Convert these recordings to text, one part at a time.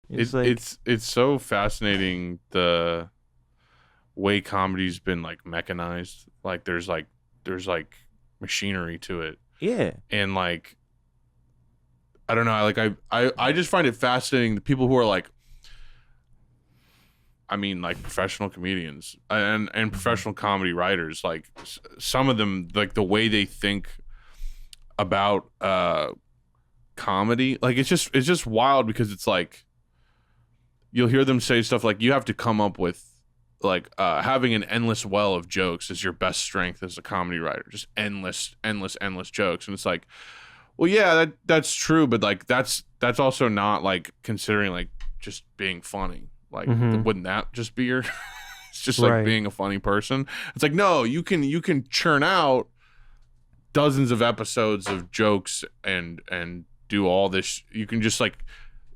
It's so fascinating the way comedy's been like mechanized. Like there's machinery to it. Yeah. And like I don't know, I just find it fascinating the people who are like, I mean, like professional comedians and professional comedy writers, like some of them, like the way they think about comedy, like it's just wild because it's like you'll hear them say stuff like you have to come up with like having an endless well of jokes is your best strength as a comedy writer, just endless jokes. And it's like, well, yeah, that's true, but like that's also not like considering like just being funny. Like wouldn't that just be your it's just like being a funny person? It's like, no, you can churn out dozens of episodes of jokes and do all this. You can just like,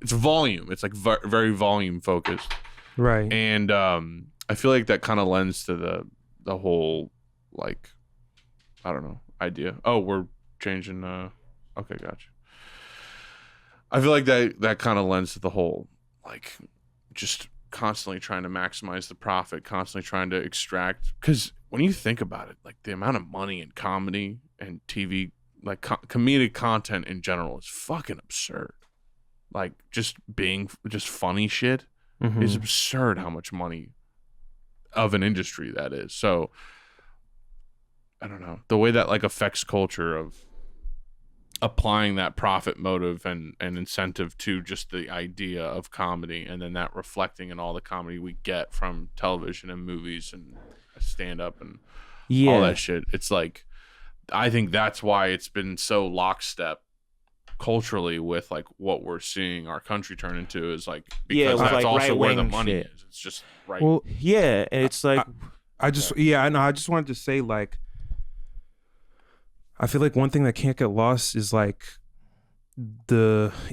it's volume. It's like very volume focused. Right. And I feel like that kind of lends to the whole, like, I don't know, idea. Oh, we're changing. Okay, gotcha. I feel like that kind of lends to the whole, like, just constantly trying to maximize the profit, constantly trying to extract. Because when you think about it, like the amount of money in comedy and TV, like comedic content in general, is fucking absurd. Like just funny shit is absurd. How much money of an industry that is. So I don't know, the way that like affects culture of applying that profit motive and incentive to just the idea of comedy, and then that reflecting in all the comedy we get from television and movies and stand up and all that shit. It's like, I think that's why it's been so lockstep culturally with like what we're seeing our country turn into, is like, because that's like also where the money is. It's just right. Well, yeah, and it's like I just wanted to say, like, I feel like one thing that can't get lost is like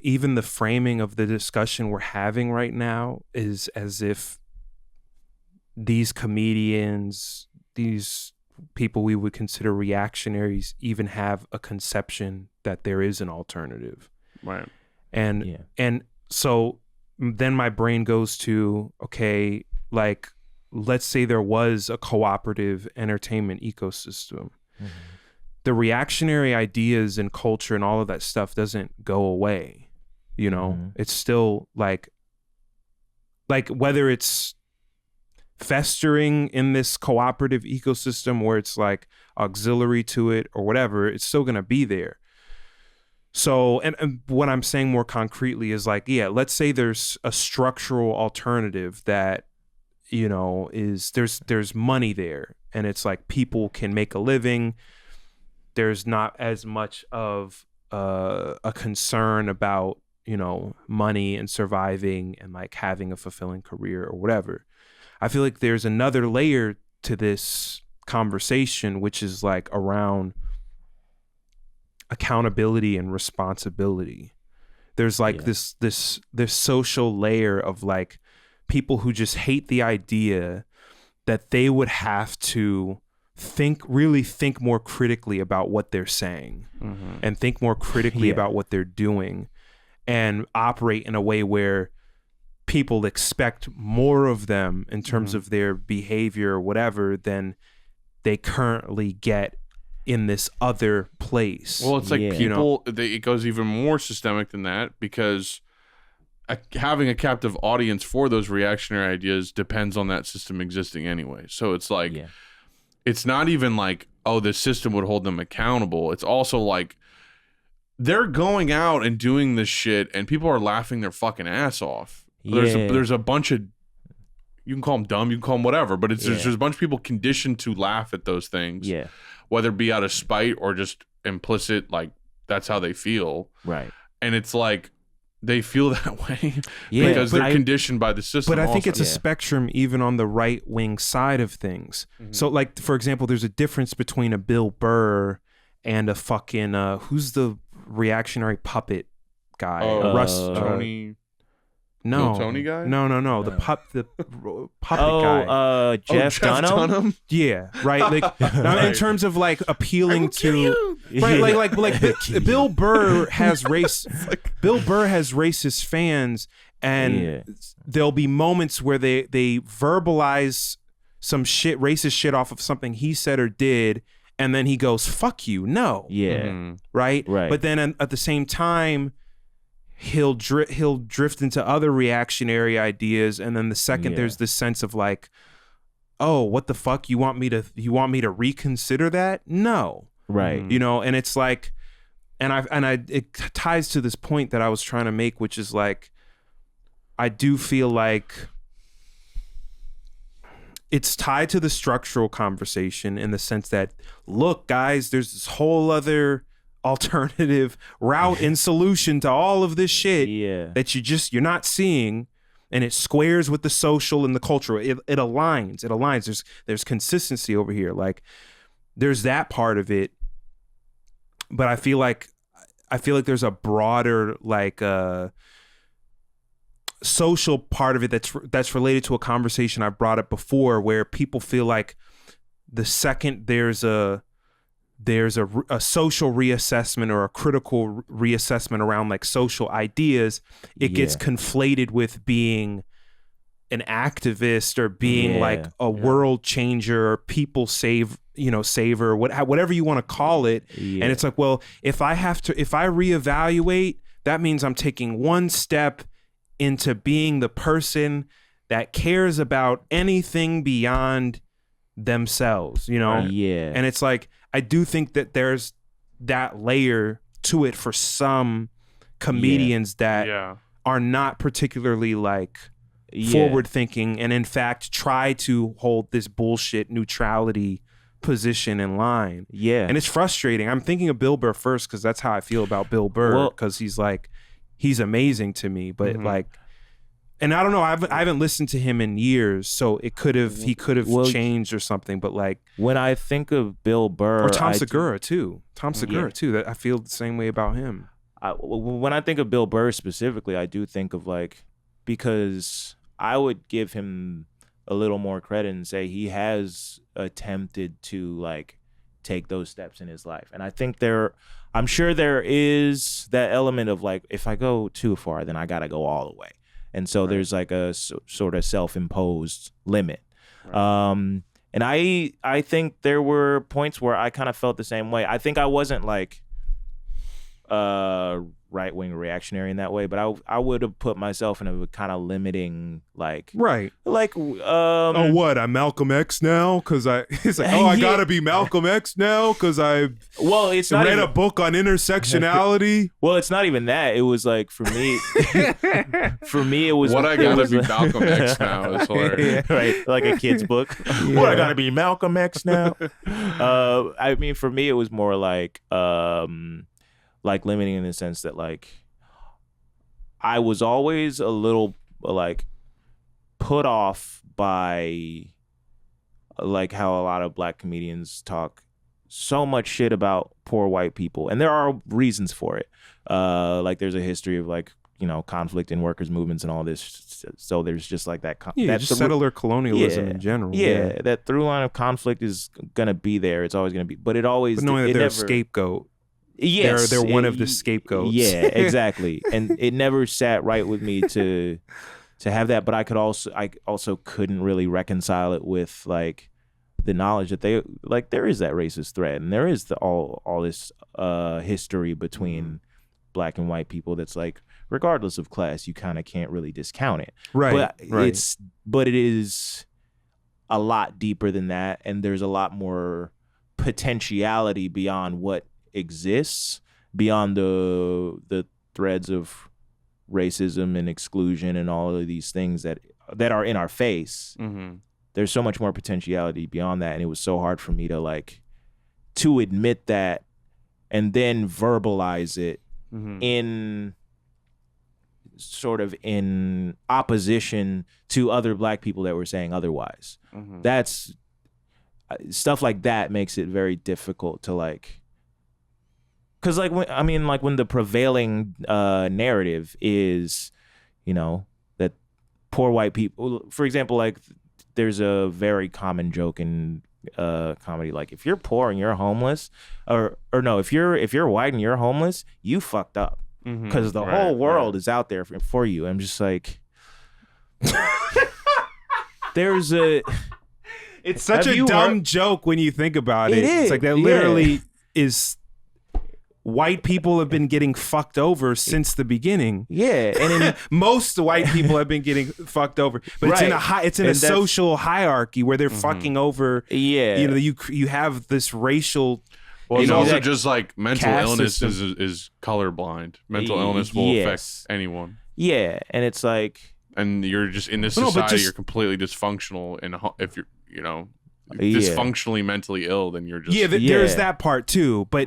even the framing of the discussion we're having right now is as if these comedians, these people we would consider reactionaries, even have a conception that there is an alternative. Right. And so then my brain goes to, okay, like, let's say there was a cooperative entertainment ecosystem. The reactionary ideas and culture and all of that stuff doesn't go away. You know, it's still like whether it's festering in this cooperative ecosystem where it's like auxiliary to it or whatever, it's still going to be there. So, and what I'm saying more concretely is like, yeah, let's say there's a structural alternative that, you know, is there's money there, and it's like people can make a living. There's not as much of a concern about, you know, money and surviving and like having a fulfilling career or whatever. I feel like there's another layer to this conversation, which is like around accountability and responsibility. There's like this social layer of like people who just hate the idea that they would have to really think more critically about what they're saying and think more critically about what they're doing and operate in a way where people expect more of them in terms of their behavior or whatever than they currently get in this other place. Well, it's like people, it goes even more systemic than that, because having a captive audience for those reactionary ideas depends on that system existing anyway. So it's like, it's not even like, oh, the system would hold them accountable. It's also like they're going out and doing this shit and people are laughing their fucking ass off. There's a bunch of, you can call them dumb, you can call them whatever, but there's a bunch of people conditioned to laugh at those things. Yeah. Whether it be out of spite or just implicit, like that's how they feel. Right. And it's like, they feel that way because they're conditioned by the system. But I think it's a spectrum even on the right wing side of things. So like, for example, there's a difference between a Bill Burr and a fucking, who's the reactionary puppet guy? Tony. No, Tony guy? No. No. The puppet guy. Jeff Dunham. Yeah, right. Like now, in Right. terms of like appealing to, right? Like Bill Burr has Bill Burr has racist fans, and there'll be moments where they verbalize some racist shit off of something he said or did, and then he goes, "Fuck you, no." Yeah. Mhm. Right. Right. But then at the same time, he'll drift into other reactionary ideas, and then the second there's this sense of like, oh, what the fuck, you want me to reconsider that? No. Right. You know, and it's like, it ties to this point that I was trying to make, which is like, I do feel like it's tied to the structural conversation in the sense that, look, guys, there's this whole other alternative route and solution to all of this shit that you're not seeing, and it squares with the social and the cultural. It aligns. There's consistency over here. Like, there's that part of it, but I feel like there's a broader like social part of it that's related to a conversation I brought up before, where people feel like the second there's a social reassessment or a critical reassessment around like social ideas, it gets conflated with being an activist or being like a world changer or people saver, whatever you want to call it. And it's like, well, if I reevaluate, that means I'm taking one step into being the person that cares about anything beyond themselves, you know? Yeah. And it's like, I do think that there's that layer to it for some comedians that are not particularly like forward thinking, and in fact try to hold this bullshit neutrality position in line. Yeah. And it's frustrating. I'm thinking of Bill Burr first because that's how I feel about Bill Burr, because he's amazing to me, but like, and I don't know, I haven't listened to him in years, so he could have changed or something. But like, when I think of Bill Burr, or Tom Segura too, that I feel the same way about him. When I think of Bill Burr specifically, I do think of like, because I would give him a little more credit and say he has attempted to like take those steps in his life, and I think I'm sure there is that element of like, if I go too far, then I gotta go all the way. And so there's like a sort of self-imposed limit. Right. And I think there were points where I kind of felt the same way. I think I wasn't like right-wing reactionary in that way, but I would have put myself in a kind of limiting like oh, what, I'm Malcolm X now because it's like, oh, I gotta be Malcolm X now because I read a book on intersectionality. Well, it's not even that. It was like, for me it was what I gotta be Malcolm X now is hilarious. Right, like a kid's book. What, I gotta be Malcolm X now. I mean, for me it was more like limiting in the sense that like I was always a little like put off by like how a lot of black comedians talk so much shit about poor white people, and there are reasons for it. Like there's a history of like, you know, conflict in workers' movements and all this, so there's just like that just settler colonialism in general. That through line of conflict is gonna be there. It's always gonna be, but knowing that they're a scapegoat. Yes, they're one of the scapegoats. Yeah, exactly. And it never sat right with me to have that, but I also couldn't really reconcile it with like the knowledge that there is that racist thread, and there is all this history between black and white people that's like, regardless of class, you kind of can't really discount it. Right. But it is a lot deeper than that, and there's a lot more potentiality beyond what exists, beyond the threads of racism and exclusion and all of these things that are in our face. There's so much more potentiality beyond that, and it was so hard for me to admit that and then verbalize it in sort of in opposition to other black people that were saying otherwise. That's stuff like that makes it very difficult to like, because like when the prevailing narrative is, you know, poor white people, for example, like there's a very common joke in comedy, like if you're poor and you're homeless, or no, if you're white and you're homeless, you fucked up because the whole world is out there for you. I'm just like, there's a. It's such a dumb joke when you think about it. It's like that literally is. White people have been getting fucked over since the beginning. Yeah, and most white people have been getting fucked over, but it's in a social hierarchy where they're fucking over. Yeah, you know, you have this racial. Well, it's also just like mental illness is colorblind. Mental illness will affect anyone. Yeah, and it's like, and you're just in this society, you're completely dysfunctional, and if you're, you know, dysfunctionally mentally ill, then you're just there's that part too, but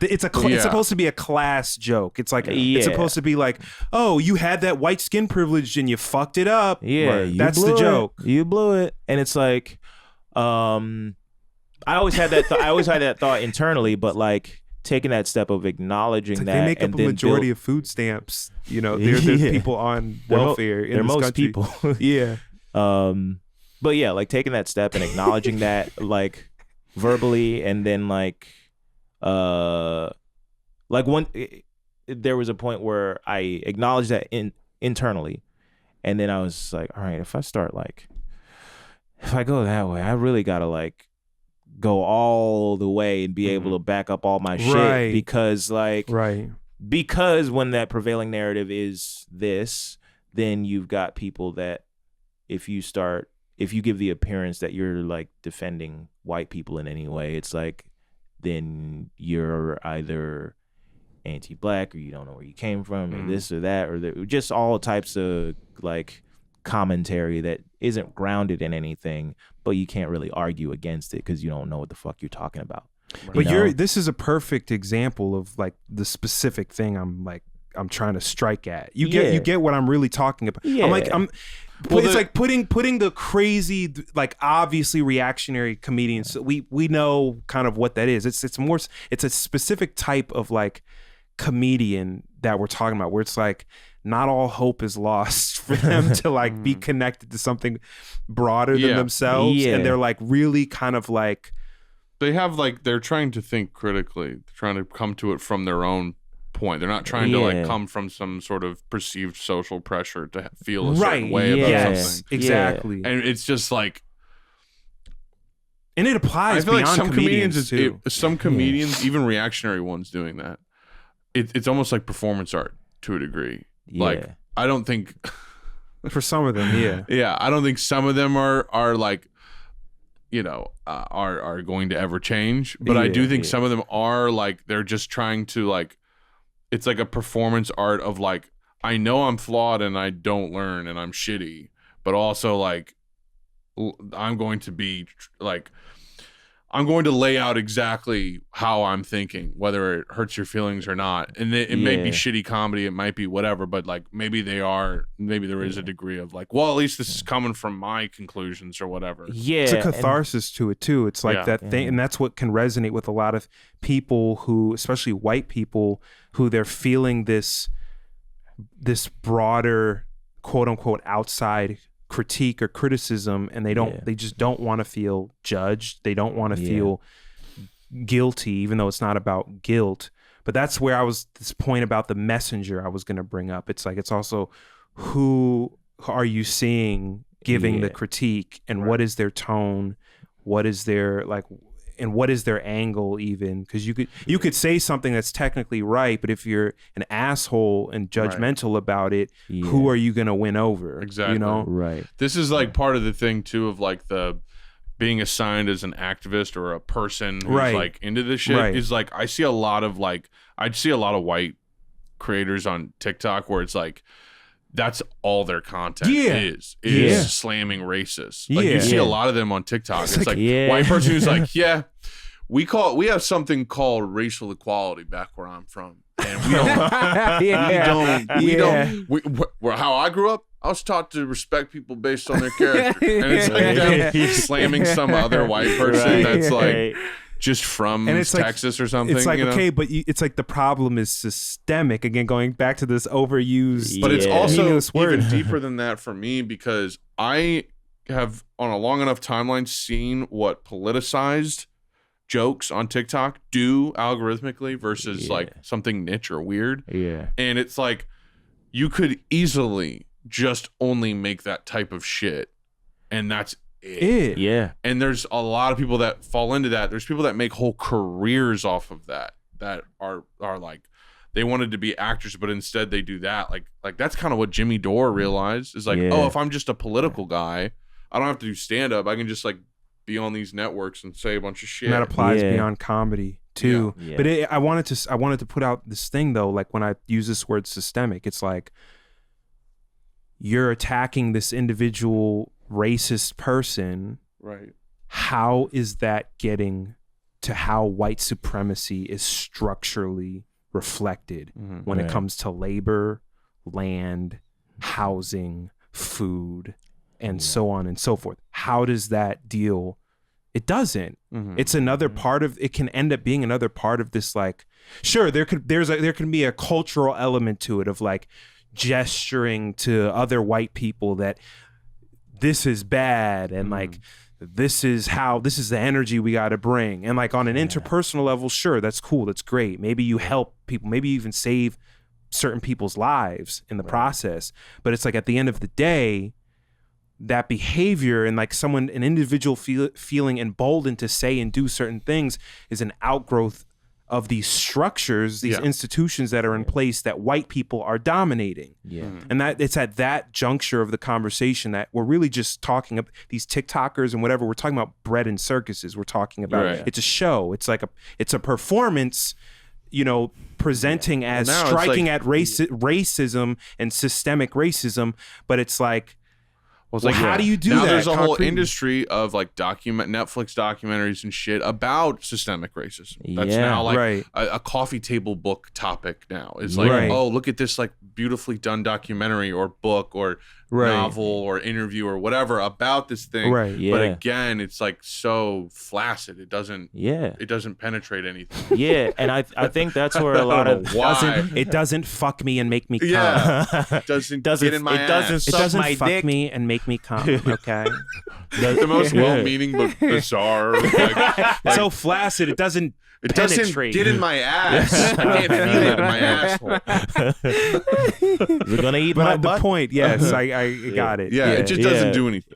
it's it's supposed to be a class joke. It's like it's supposed to be like, oh, you had that white skin privilege and you fucked it up. That's the joke. You blew it. And it's like, I always had that thought internally, but like taking that step of acknowledging that they make up a majority of food stamps, you know, there's people on welfare in this country. Most people. But yeah, like taking that step and acknowledging that, like verbally, and then like there was a point where I acknowledged that internally, and then I was like, all right, if I go that way, I really gotta like go all the way and be able to back up all my shit, because because when that prevailing narrative is this, then you've got people that if you give the appearance that you're like defending white people in any way, it's like then you're either anti-black, or you don't know where you came from, or this or that, or just all types of like commentary that isn't grounded in anything, but you can't really argue against it because you don't know what the fuck you're talking about. But this is a perfect example of like the specific thing I'm trying to strike at. You get what I'm really talking about. It's like putting the crazy, like obviously reactionary comedians. We know kind of what that is. It's a specific type of like comedian that we're talking about, where it's like not all hope is lost for them to like be connected to something broader than themselves, and they're like really kind of like they're trying to think critically. They're trying to come to it from their own point. They're not trying to like come from some sort of perceived social pressure to feel a certain way about something. Exactly. And it's just like, and it applies. I feel like some comedians even reactionary ones doing that. It's almost like performance art to a degree. Like I don't think for some of them, I don't think some of them are like, you know, are going to ever change. But I do think some of them are like, they're just trying to like, it's like a performance art of like, I know I'm flawed and I don't learn and I'm shitty, but also like, I'm going to be like, I'm going to lay out exactly how I'm thinking, whether it hurts your feelings or not. And it may be shitty comedy, it might be whatever, but like maybe there is a degree of like, well, at least this is coming from my conclusions or whatever. Yeah. It's a catharsis to it too. It's like that thing, and that's what can resonate with a lot of people who, especially white people, who they're feeling this broader quote unquote outside critique or criticism, and they just don't want to feel judged. They don't want to feel guilty, even though it's not about guilt. But that's where this point about the messenger I was going to bring up. It's like, it's also who are you seeing giving the critique, and what is their tone, what is their like, and what is their angle even? Because you could say something that's technically right, but if you're an asshole and judgmental about it, who are you going to win over? Exactly. You know? Right. This is like part of the thing too of like the being assigned as an activist or a person who's like into this shit is like, I'd see a lot of white creators on TikTok where it's like, that's all their content is slamming racists. Like you see a lot of them on TikTok. It's like white person who's like, we have something called racial equality back where I'm from, and we don't. How I grew up, I was taught to respect people based on their character, and it's like them slamming some other white person that's like, just from And it's Texas or something. It's like, you know? okay, but it's like the problem is systemic. Again, going back to this overused, But it's Yeah. also meaningless word. even deeper than that for me, because I have on a long enough timeline seen what politicized jokes on TikTok do algorithmically versus like something niche or weird. Yeah. And it's like you could easily just only make that type of shit, and that's it. Yeah. And there's a lot of people that fall into that. There's people that make whole careers off of that are like they wanted to be actors, but instead they do that. Like that's kind of what Jimmy Dore realized is like, oh, if I'm just a political guy, I don't have to do stand up. I can just like be on these networks and say a bunch of shit. And that applies beyond comedy too. Yeah. But I wanted to put out this thing though, like when I use this word systemic, it's like you're attacking this individual racist person. Right. How is that getting to how white supremacy is structurally reflected when it comes to labor, land, housing, food, and so on and so forth? How does that deal? It doesn't. It's another part of it. Can end up being another part of this. Like, sure, there can be a cultural element to it of like gesturing to other white people that this is bad and like this is the energy we got to bring, and like on an interpersonal level, sure, that's cool, that's great. Maybe you help people, maybe you even save certain people's lives in the process. But it's like at the end of the day, that behavior and like an individual feeling emboldened to say and do certain things is an outgrowth of these structures, these institutions that are in place that white people are dominating. And that it's at that juncture of the conversation that we're really just talking about these TikTokers and whatever. We're talking about bread and circuses. We're talking about it's a show. It's like it's a performance, you know, presenting as striking at racism and systemic racism. But it's like, how do you do now that? There's a whole industry of like Netflix documentaries and shit about systemic racism. That's now like a coffee table book topic now. It's like, oh, look at this like beautifully done documentary or book or novel or interview or whatever about this thing. But again, it's like so flaccid. It doesn't penetrate anything. Yeah. And I think that's where a lot of it doesn't fuck me and make me come. It doesn't get in my ass. It doesn't fuck dick. me and make me come. Okay. The most well-meaning but bizarre. Like, so flaccid, it doesn't penetrate. Get in my ass. I can't feel it in my asshole. You're gonna eat my butt. The point, yes, I got it. Yeah, it just doesn't do anything.